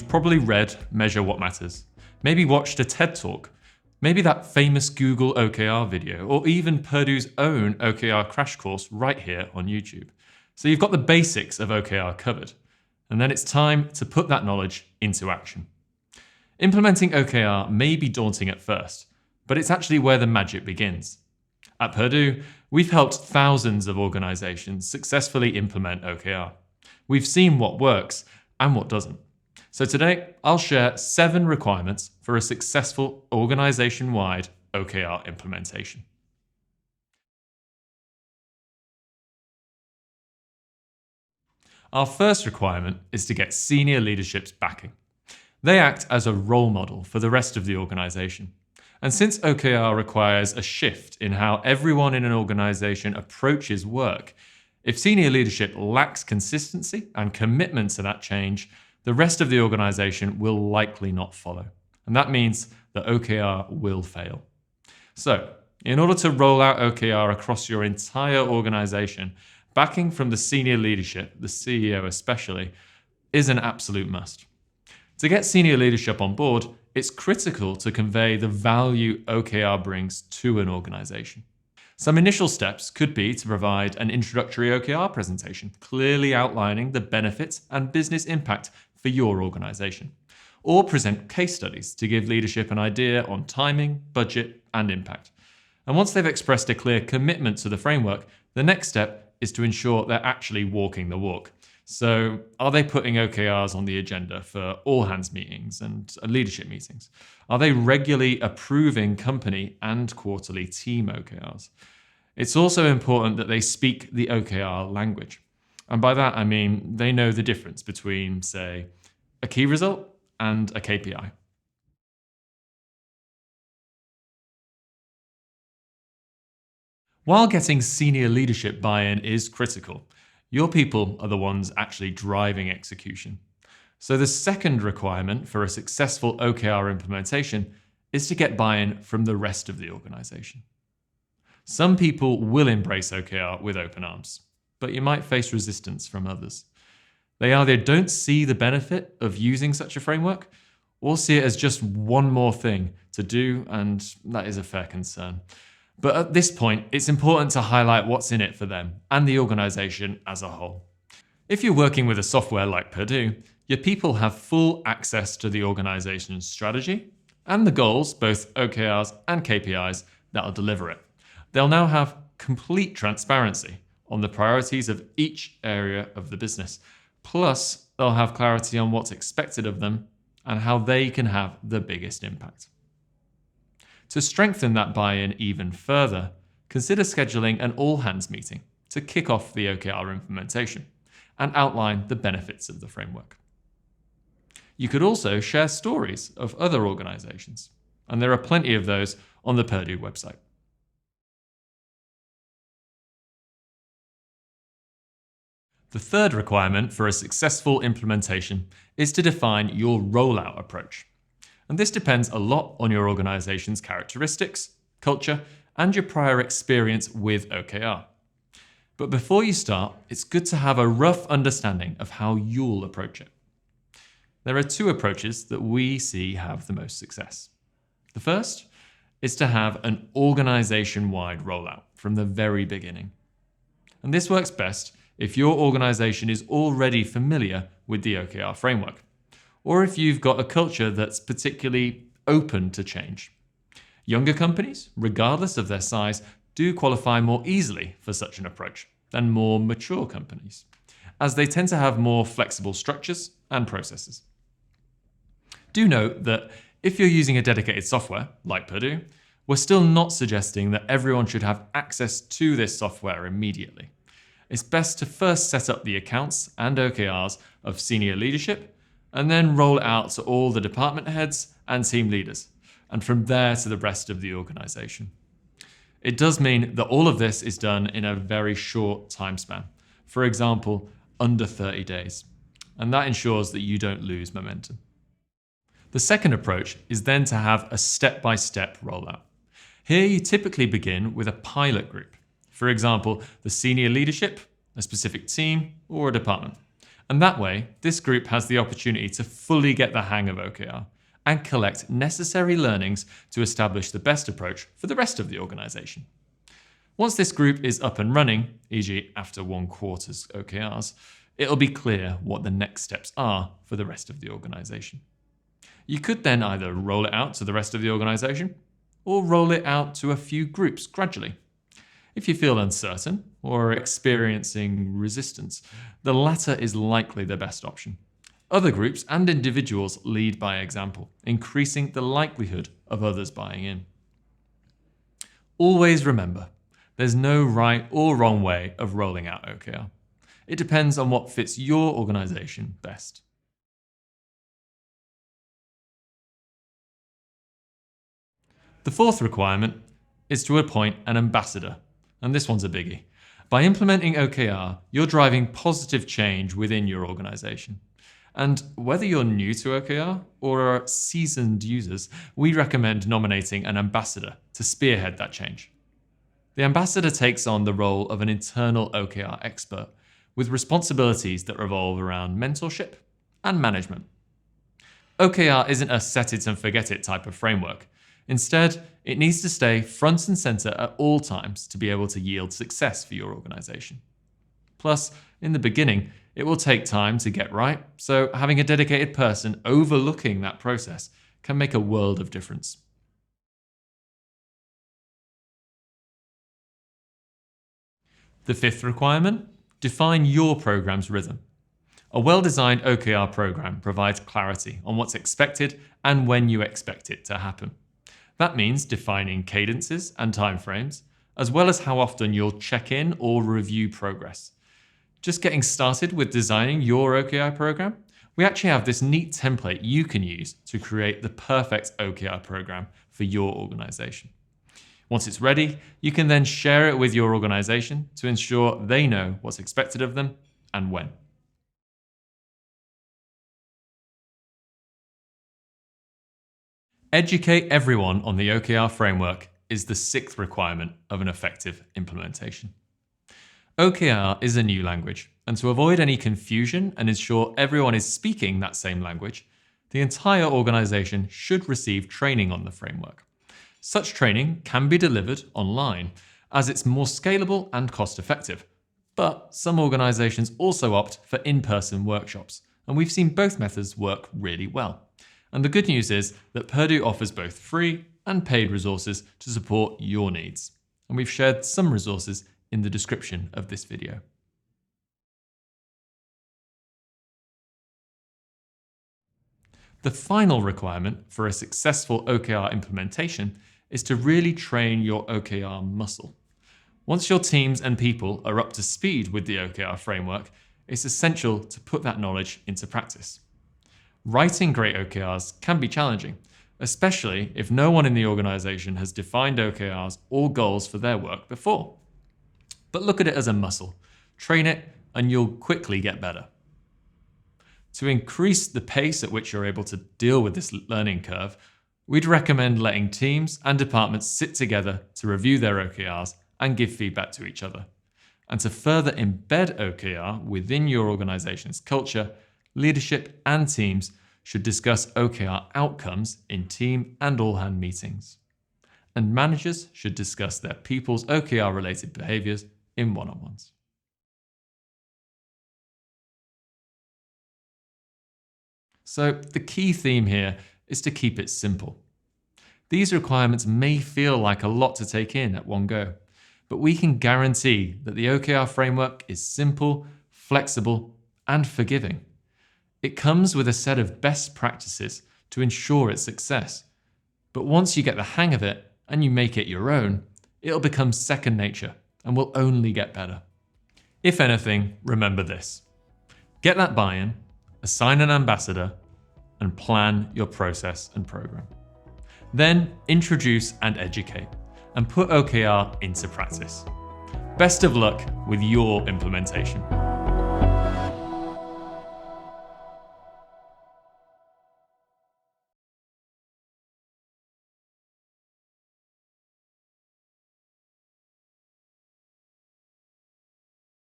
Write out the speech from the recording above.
you've probably read Measure What Matters, maybe watched a TED Talk, maybe that famous Google OKR video, or even Perdoo's own OKR crash course right here on YouTube. So you've got the basics of OKR covered, and then it's time to put that knowledge into action. Implementing OKR may be daunting at first, but it's actually where the magic begins. At Perdoo, we've helped thousands of organizations successfully implement OKR. We've seen what works and what doesn't. So today, I'll share 7 requirements for a successful organization-wide OKR implementation. Our first requirement is to get senior leadership's backing. They act as a role model for the rest of the organization. And since OKR requires a shift in how everyone in an organization approaches work, if senior leadership lacks consistency and commitment to that change, the rest of the organization will likely not follow. And that means that OKR will fail. So, in order to roll out OKR across your entire organization, backing from the senior leadership, the CEO especially, is an absolute must. To get senior leadership on board, it's critical to convey the value OKR brings to an organization. Some initial steps could be to provide an introductory OKR presentation, clearly outlining the benefits and business impact for your organization, or present case studies to give leadership an idea on timing, budget, and impact. And once they've expressed a clear commitment to the framework, the next step is to ensure they're actually walking the walk. So are they putting OKRs on the agenda for all hands meetings and leadership meetings? Are they regularly approving company and quarterly team OKRs? It's also important that they speak the OKR language. And by that, I mean they know the difference between, say, a key result and a KPI. While getting senior leadership buy-in is critical, your people are the ones actually driving execution. So the second requirement for a successful OKR implementation is to get buy-in from the rest of the organization. Some people will embrace OKR with open arms, but you might face resistance from others. They either don't see the benefit of using such a framework or see it as just one more thing to do, and that is a fair concern. But at this point, it's important to highlight what's in it for them and the organization as a whole. If you're working with a software like Perdoo, your people have full access to the organization's strategy and the goals, both OKRs and KPIs, that'll deliver it. They'll now have complete transparency on the priorities of each area of the business. Plus, they'll have clarity on what's expected of them and how they can have the biggest impact. To strengthen that buy-in even further, consider scheduling an all-hands meeting to kick off the OKR implementation and outline the benefits of the framework. You could also share stories of other organizations, and there are plenty of those on the Perdoo website. The third requirement for a successful implementation is to define your rollout approach. And this depends a lot on your organization's characteristics, culture, and your prior experience with OKR. But before you start, it's good to have a rough understanding of how you'll approach it. There are 2 approaches that we see have the most success. The first is to have an organization-wide rollout from the very beginning. And this works best if your organization is already familiar with the OKR framework, or if you've got a culture that's particularly open to change. Younger companies, regardless of their size, do qualify more easily for such an approach than more mature companies, as they tend to have more flexible structures and processes. Do note that if you're using a dedicated software, like Perdoo, we're still not suggesting that everyone should have access to this software immediately. It's best to first set up the accounts and OKRs of senior leadership, and then roll it out to all the department heads and team leaders, and from there to the rest of the organization. It does mean that all of this is done in a very short time span, for example, under 30 days, and that ensures that you don't lose momentum. The second approach is then to have a step-by-step rollout. Here you typically begin with a pilot group, for example, the senior leadership, a specific team, or a department. And that way, this group has the opportunity to fully get the hang of OKR and collect necessary learnings to establish the best approach for the rest of the organisation. Once this group is up and running, e.g. after 1 quarter's OKRs, it'll be clear what the next steps are for the rest of the organisation. You could then either roll it out to the rest of the organisation or roll it out to a few groups gradually. If you feel uncertain or are experiencing resistance, the latter is likely the best option. Other groups and individuals lead by example, increasing the likelihood of others buying in. Always remember, there's no right or wrong way of rolling out OKR. It depends on what fits your organisation best. The fourth requirement is to appoint an ambassador, and this one's a biggie. By implementing OKR, you're driving positive change within your organisation. And whether you're new to OKR or are seasoned users, we recommend nominating an ambassador to spearhead that change. The ambassador takes on the role of an internal OKR expert with responsibilities that revolve around mentorship and management. OKR isn't a set it and forget it type of framework. Instead, it needs to stay front and center at all times to be able to yield success for your organisation. Plus, in the beginning, it will take time to get right, so having a dedicated person overlooking that process can make a world of difference. The fifth requirement: define your program's rhythm. A well-designed OKR program provides clarity on what's expected and when you expect it to happen. That means defining cadences and timeframes, as well as how often you'll check in or review progress. Just getting started with designing your OKR program, we actually have this neat template you can use to create the perfect OKR program for your organisation. Once it's ready, you can then share it with your organisation to ensure they know what's expected of them and when. Educate everyone on the OKR framework is the sixth requirement of an effective implementation. OKR is a new language, and to avoid any confusion and ensure everyone is speaking that same language, the entire organisation should receive training on the framework. Such training can be delivered online, as it's more scalable and cost-effective. But some organisations also opt for in-person workshops, and we've seen both methods work really well. And the good news is that Perdoo offers both free and paid resources to support your needs. And we've shared some resources in the description of this video. The final requirement for a successful OKR implementation is to really train your OKR muscle. Once your teams and people are up to speed with the OKR framework, it's essential to put that knowledge into practice. Writing great OKRs can be challenging, especially if no one in the organisation has defined OKRs or goals for their work before. But look at it as a muscle. Train it and you'll quickly get better. To increase the pace at which you're able to deal with this learning curve, we'd recommend letting teams and departments sit together to review their OKRs and give feedback to each other. And to further embed OKR within your organization's culture, leadership and teams should discuss OKR outcomes in team and all-hand meetings. And managers should discuss their people's OKR-related behaviors in one-on-ones. So the key theme here is to keep it simple. These requirements may feel like a lot to take in at one go, but we can guarantee that the OKR framework is simple, flexible, and forgiving. It comes with a set of best practices to ensure its success. But once you get the hang of it and you make it your own, it'll become second nature and will only get better. If anything, remember this: get that buy-in, assign an ambassador, and plan your process and program. Then introduce and educate, and put OKR into practice. Best of luck with your implementation.